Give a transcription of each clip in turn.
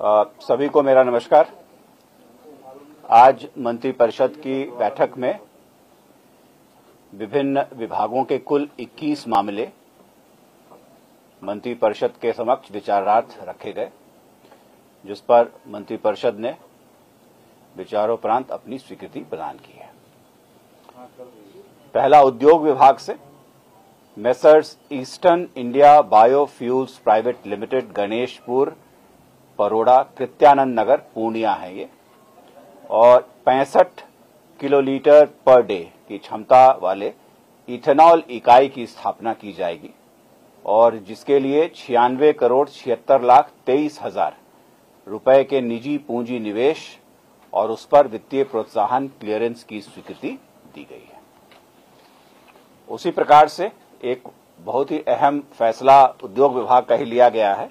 सभी को मेरा नमस्कार। आज मंत्रिपरिषद की बैठक में विभिन्न विभागों के कुल 21 मामले मंत्रिपरिषद के समक्ष विचारार्थ रखे गए, जिस पर मंत्रिपरिषद ने विचारोपरांत अपनी स्वीकृति प्रदान की है। पहला उद्योग विभाग से messrs Eastern India biofuels private limited, Ganeshpur, Paroda, Krityanand Nagar, Purnia है ये, और 65 किलोलीटर पर डे की क्षमता वाले इथेनॉल इकाई की स्थापना की जाएगी और जिसके लिए 96 करोड़ 76 लाख 23 हजार रुपए के निजी पूंजी निवेश और उस पर वित्तीय प्रोत्साहन क्लियरेंस की स्वीकृति दी गई है। उसी प्रकार से एक बहुत ही अहम फैसला उद्योग विभाग का ही लिया गया है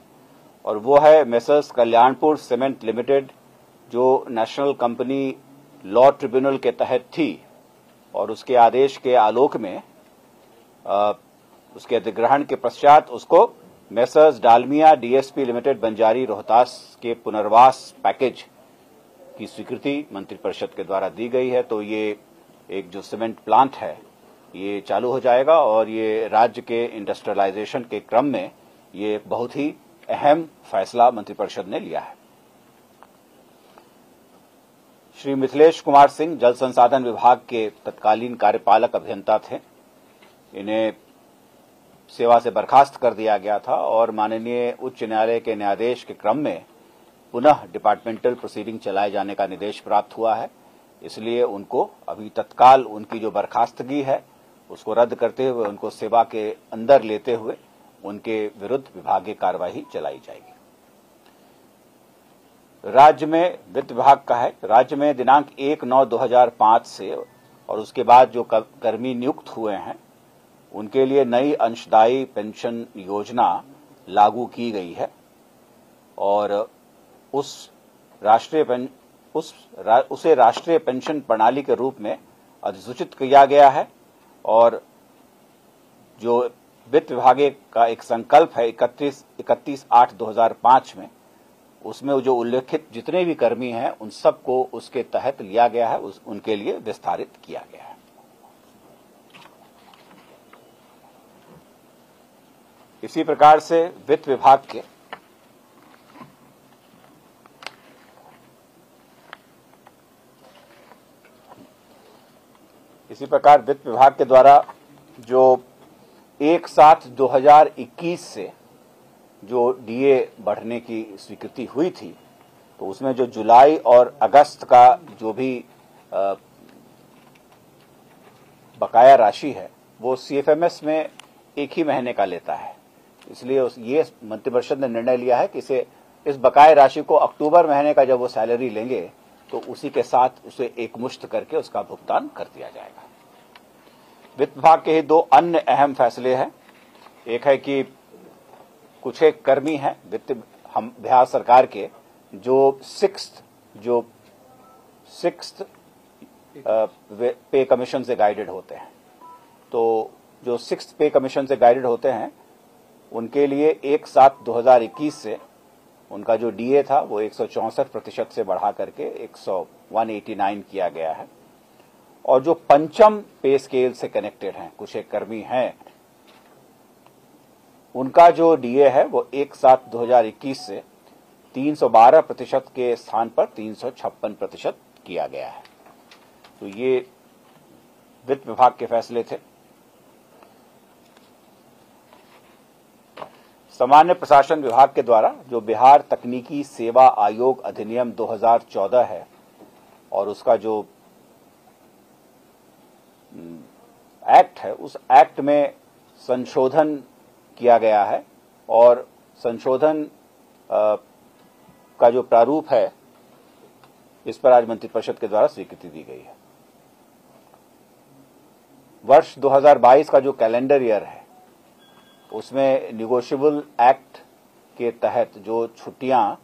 और वो है मेसर्स कल्याणपुर सीमेंट लिमिटेड, जो नेशनल कंपनी लॉ ट्रिब्यूनल के तहत थी और उसके आदेश के आलोक में उसके अधिग्रहण के पश्चात उसको messrs Dalmia DSP limited, Banjari, Rohtas के पुनर्वास पैकेज की स्वीकृति मंत्रिपरिषद के द्वारा दी गई है। तो ये एक जो सीमेंट प्लांट है ये चालू हो जाएगा और ये राज्य के इंडस्ट्रियलाइजेशन के क्रम में ये बहुत ही अहम फैसला मंत्रिपरिषद ने लिया है। श्री मिथिलेश कुमार सिंह जल संसाधन विभाग के तत्कालीन कार्यपालक अभियंता थे। इन्हें सेवा से बर्खास्त कर दिया गया था और माननीय उच्च न्यायालय के न्यायाधीश के क्रम में पुनः डिपार्टमेंटल प्रोसीडिंग चलाए जाने का निर्देश प्राप्त हुआ है। इसलिए उनको अभी तत्काल उनकी जो बर्खास्तगी है उसको रद्द करते हुए उनको सेवा के अंदर लेते हुए उनके विरुद्ध विभागीय कार्यवाही चलाई जाएगी। राज्य में वित्त विभाग का है, राज्य में दिनांक 1/9/2005 से और उसके बाद जो कर्मी नियुक्त हुए हैं उनके लिए नई अंशदायी पेंशन योजना लागू की गई है और उसे राष्ट्रीय पेंशन प्रणाली के रूप में अधिसूचित किया गया है और जो वित्त विभाग का एक संकल्प है 31/8/2005 में, उसमें जो उल्लेखित जितने भी कर्मी हैं उन सबको उसके तहत लिया गया है, उनके लिए विस्तारित किया गया है। इसी प्रकार से वित्त विभाग के द्वारा जो 1/7/2021 से जो डीए बढ़ने की स्वीकृति हुई थी, तो उसमें जो जुलाई और अगस्त का जो भी बकाया राशि है वो सीएफएमएस में एक ही महीने का लेता है। इसलिए ये मंत्रिपरिषद ने निर्णय लिया है कि इस बकाया राशि को अक्टूबर महीने का जब वो सैलरी लेंगे तो उसी के साथ उसे एकमुश्त करके उसका भुगतान कर दिया जाएगा। वित्त विभाग के ही दो अन्य अहम फैसले हैं। एक है कि कुछ एक कर्मी हैं बिहार सरकार के जो सिक्स्थ पे कमीशन से गाइडेड होते हैं, तो जो सिक्स्थ पे कमीशन से गाइडेड होते हैं उनके लिए 1/7/2021 से उनका जो डीए था वो 164% से बढ़ा करके 189 किया गया है और जो पंचम पे स्केल से कनेक्टेड हैं, कुछ एक कर्मी हैं, उनका जो डीए है वो 1/7/2021 से 312% के स्थान पर 356% किया गया है। तो ये वित्त विभाग के फैसले थे। सामान्य प्रशासन विभाग के द्वारा जो बिहार तकनीकी सेवा आयोग अधिनियम 2014 है और उसका जो एक्ट है, उस एक्ट में संशोधन किया गया है और संशोधन का जो प्रारूप है इस पर आज मंत्रिपरिषद के द्वारा स्वीकृति दी गई है। वर्ष 2022 का जो कैलेंडर ईयर है उसमें निगोशिएबल एक्ट के तहत जो छुट्टियां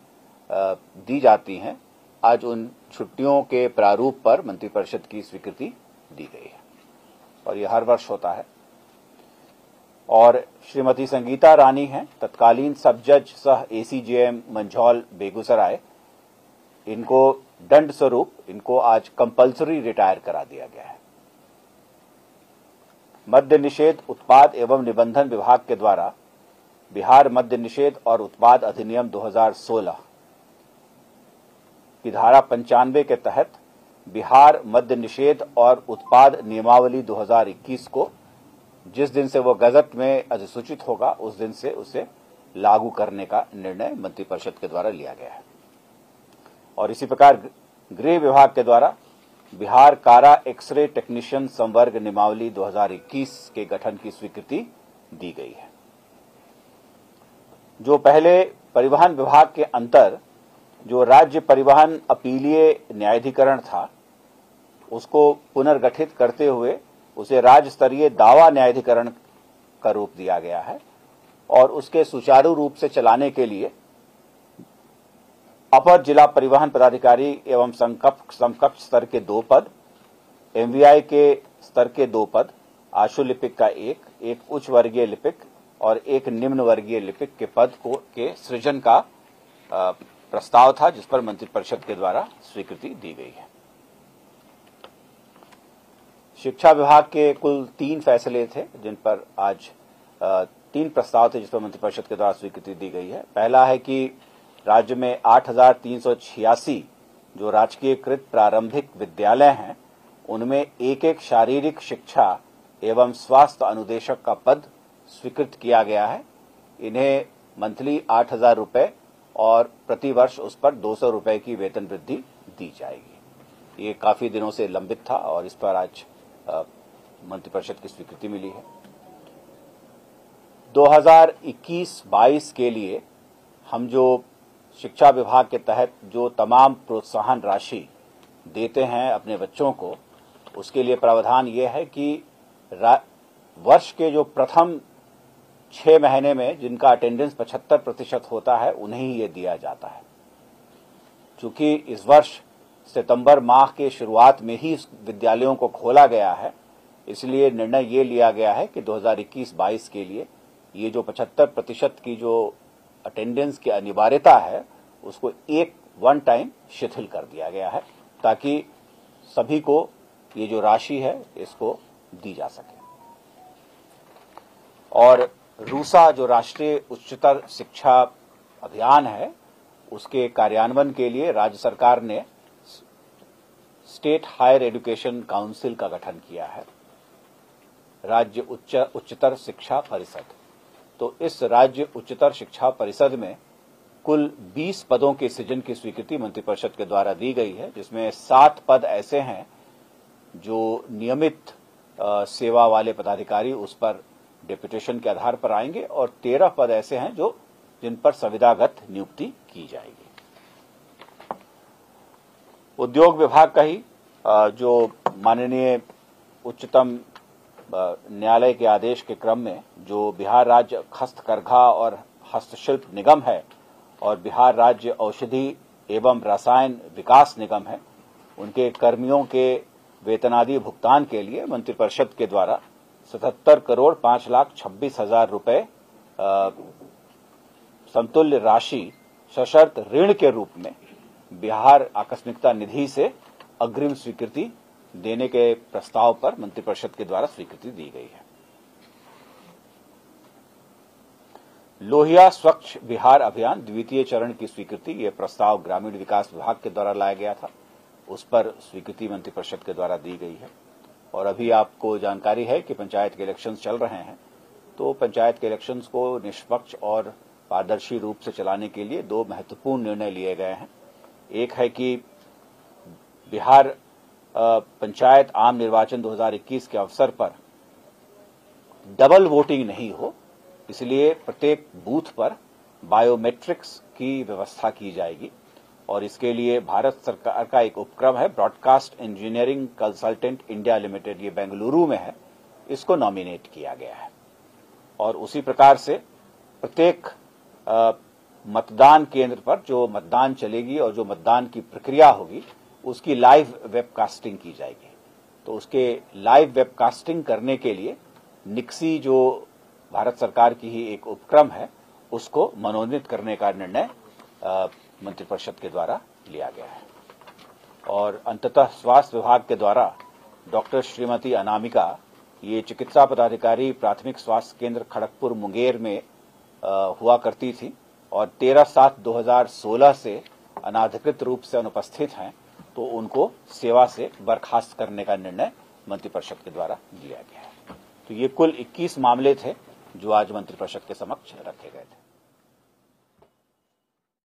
दी जाती हैं, आज उन छुट्टियों के प्रारूप पर मंत्रिपरिषद की स्वीकृति दी गई है और ये हर वर्ष होता है। और श्रीमती संगीता रानी हैं, तत्कालीन सब जज सह एसीजेएम मंझौल बेगूसराय। इनको दंड स्वरूप इनको आज कंपल्सरी रिटायर करा दिया गया है। मद्य निषेध उत्पाद एवं निबंधन विभाग के द्वारा बिहार मद्य निषेध और उत्पाद अधिनियम 2016 की धारा 95 के तहत बिहार मद्य निषेध और उत्पाद नियमावली 2021 को जिस दिन से वो गजट में अधिसूचित होगा उस दिन से उसे लागू करने का निर्णय मंत्रिपरिषद के द्वारा लिया गया है। और इसी प्रकार गृह विभाग के द्वारा बिहार कारा एक्सरे टेक्नीशियन संवर्ग नियमावली 2021 के गठन की स्वीकृति दी गई है। जो पहले परिवहन विभाग के अंतर जो राज्य परिवहन अपीलीय न्यायाधिकरण था, उसको पुनर्गठित करते हुए उसे राज्य स्तरीय दावा न्यायाधिकरण का रूप दिया गया है और उसके सुचारू रूप से चलाने के लिए अपर जिला परिवहन पदाधिकारी एवं समकक्ष स्तर के 2 पद, एमवीआई के स्तर के 2 पद, आशु लिपिक का एक उच्च वर्गीय लिपिक और एक निम्न वर्गीय लिपिक के पद के सृजन का प्रस्ताव था, जिस पर मंत्रिपरिषद के द्वारा स्वीकृति दी गई है। शिक्षा विभाग के कुल 3 फैसले थे, जिन पर आज 3 प्रस्ताव थे जिस पर मंत्रिपरिषद के द्वारा स्वीकृति दी गई है। पहला है कि राज्य में 8,386 जो राजकीयकृत प्रारंभिक विद्यालय हैं, उनमें एक शारीरिक शिक्षा एवं स्वास्थ्य अनुदेशक का पद स्वीकृत किया गया है। इन्हें मंथली 8,000 रुपए और प्रतिवर्ष उस पर 200 रुपए की वेतन वृद्धि दी जाएगी। ये काफी दिनों से लंबित था और इस पर आज मंत्रिपरिषद की स्वीकृति मिली है। 2021-22 के लिए हम जो शिक्षा विभाग के तहत जो तमाम प्रोत्साहन राशि देते हैं अपने बच्चों को, उसके लिए प्रावधान ये है कि वर्ष के जो प्रथम 6 महीने में जिनका अटेंडेंस 75% होता है, उन्हें ही ये दिया जाता है। चूंकि इस वर्ष सितंबर माह के शुरुआत में ही विद्यालयों को खोला गया है, इसलिए निर्णय ये लिया गया है कि 2021-22 के लिए ये जो 75% की जो अटेंडेंस की अनिवार्यता है, उसको वन टाइम शिथिल कर दिया गया है, ताकि सभी को ये जो राशि है इसको दी जा सके। और रूसा जो राष्ट्रीय उच्चतर शिक्षा अभियान है, उसके कार्यान्वयन के लिए राज्य सरकार ने स्टेट हायर एजुकेशन काउंसिल का गठन किया है, राज्य उच्चतर शिक्षा परिषद। तो इस राज्य उच्चतर शिक्षा परिषद में कुल 20 पदों के सृजन की स्वीकृति मंत्रिपरिषद के द्वारा दी गई है, जिसमें 7 पद ऐसे हैं जो नियमित सेवा वाले पदाधिकारी उस पर डेपुटेशन के आधार पर आएंगे और 13 पद ऐसे हैं जिन पर संविदागत नियुक्ति की जाएगी। उद्योग विभाग का ही जो माननीय उच्चतम न्यायालय के आदेश के क्रम में जो बिहार राज्य हस्तकरघा और हस्तशिल्प निगम है और बिहार राज्य औषधि एवं रसायन विकास निगम है, उनके कर्मियों के वेतनादि भुगतान के लिए मंत्रिपरिषद के द्वारा 77,05,26,000 रुपए समतुल्य राशि सशर्त ऋण के रूप में बिहार आकस्मिकता निधि से अग्रिम स्वीकृति देने के प्रस्ताव पर मंत्रिपरिषद के द्वारा स्वीकृति दी गई है। लोहिया स्वच्छ बिहार अभियान द्वितीय चरण की स्वीकृति, यह प्रस्ताव ग्रामीण विकास विभाग के द्वारा लाया गया था, उस पर स्वीकृति मंत्रिपरिषद के द्वारा दी गई है। और अभी आपको जानकारी है कि पंचायत के इलेक्शंस चल रहे हैं, तो पंचायत के इलेक्शंस को निष्पक्ष और पारदर्शी रूप से चलाने के लिए 2 महत्वपूर्ण निर्णय लिए गए हैं। एक है कि बिहार पंचायत आम निर्वाचन 2021 के अवसर पर डबल वोटिंग नहीं हो, इसलिए प्रत्येक बूथ पर बायोमेट्रिक्स की व्यवस्था की जाएगी और इसके लिए भारत सरकार का एक उपक्रम है, broadcast engineering consultant India limited, ये बेंगलुरु में है, इसको नॉमिनेट किया गया है। और उसी प्रकार से प्रत्येक मतदान केंद्र पर जो मतदान चलेगी और जो मतदान की प्रक्रिया होगी, उसकी लाइव वेबकास्टिंग की जाएगी। तो उसके लाइव वेबकास्टिंग करने के लिए निक्सी जो भारत सरकार की ही एक उपक्रम है, उसको मनोनीत करने का निर्णय मंत्रिपरिषद के द्वारा लिया गया है। और अंततः स्वास्थ्य विभाग के द्वारा डॉक्टर श्रीमती अनामिका, ये चिकित्सा पदाधिकारी प्राथमिक स्वास्थ्य केंद्र खड़गपुर मुंगेर में हुआ करती थी और 13/7/2016 से अनाधिकृत रूप से अनुपस्थित हैं, तो उनको सेवा से बर्खास्त करने का निर्णय मंत्रिपरिषद के द्वारा लिया गया है। तो ये कुल 21 मामले थे जो आज मंत्रिपरिषद के समक्ष रखे गए थे।